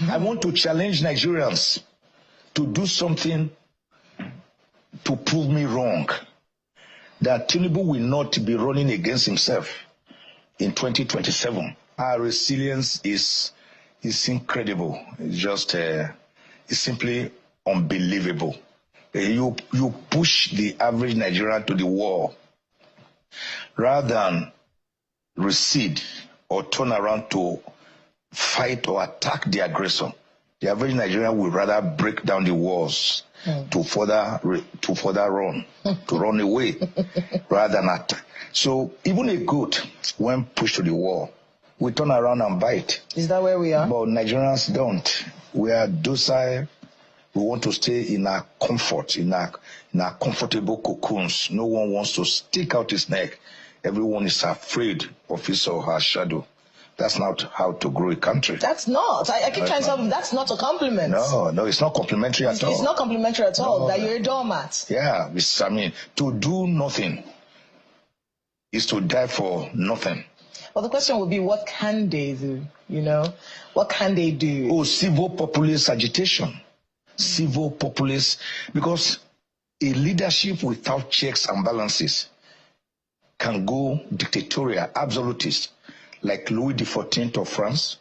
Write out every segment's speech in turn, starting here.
I want to challenge Nigerians to do something to prove me wrong, that Tinubu will not be running against himself in 2027. Our resilience is incredible. It's just, it's simply unbelievable. You push the average Nigerian to the wall rather than recede or turn around to fight or attack the aggressor. The average Nigerian would rather break down the walls to further run, to run away, rather than attack. So even a goat, when pushed to the wall, we turn around and bite. Is that where we are? But Nigerians don't. We are docile. We want to stay in our comfort, in our comfortable cocoons. No one wants to stick out his neck. Everyone is afraid of his or her shadow. That's not how to grow a country. That's not. I keep trying to tell you, that's not a compliment. No, it's not complimentary at all. It's not complimentary at all, that you're a doormat. Yeah, I mean, to do nothing is to die for nothing. Well, the question would be, what can they do? You know, what can they do? Oh, civil populist agitation. Civil populist, because a leadership without checks and balances can go dictatorial, absolutist, like Louis XIV of France,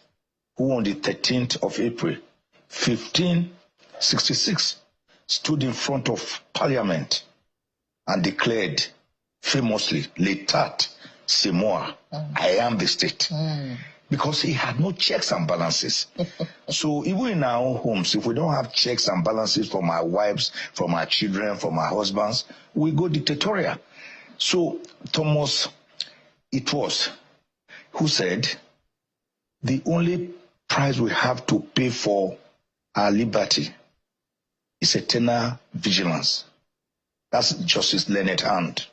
who on the 13th of April, 1566, stood in front of Parliament and declared famously, L'État, c'est moi, I am the state. Because he had no checks and balances. So even in our own homes, if we don't have checks and balances from our wives, from our children, from our husbands, we go dictatorial. So Thomas, it was, who said, the only price we have to pay for our liberty is eternal vigilance. That's Justice Leonard Hand.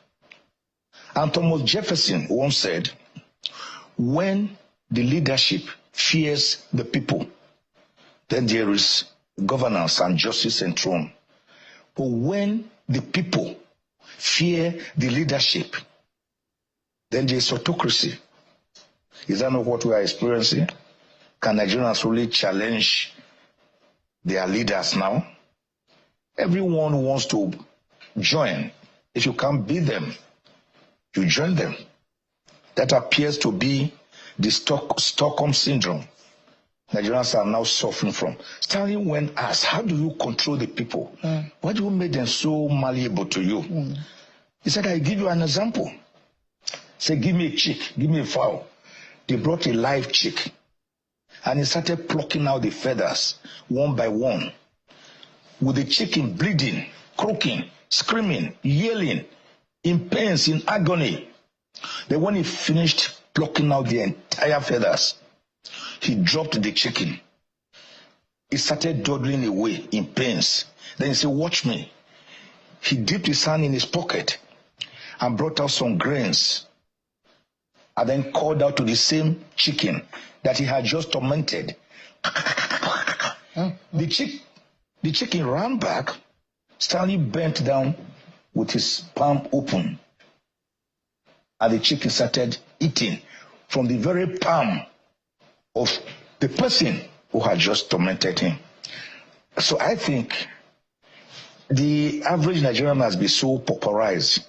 And Thomas Jefferson once said, when the leadership fears the people, then there is governance and justice enthroned. But when the people fear the leadership, then there is autocracy. Is that not what we are experiencing? Can Nigerians really challenge their leaders now? Everyone wants to join. If you can't beat them, you join them. That appears to be the Stockholm syndrome Nigerians are now suffering from. Stalin, when asked, how do you control the people? Why do you make them so malleable to you? He said, I give you an example. Say, give me a chick, give me a fowl. They brought a live chick, and he started plucking out the feathers one by one, with the chicken bleeding, croaking, screaming, yelling, in pains, in agony. Then when he finished plucking out the entire feathers, he dropped the chicken. He started dawdling away in pains. Then he said, watch me. He dipped his hand in his pocket and brought out some grains, and then called out to the same chicken that he had just tormented. The chicken ran back. Stanley bent down with his palm open, and the chicken started eating from the very palm of the person who had just tormented him. So I think the average Nigerian has been so pauperized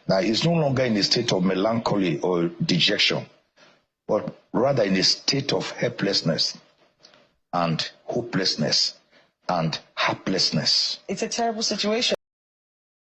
that he's no longer in a state of melancholy or dejection, but rather in a state of helplessness and hopelessness and helplessness. It's a terrible situation.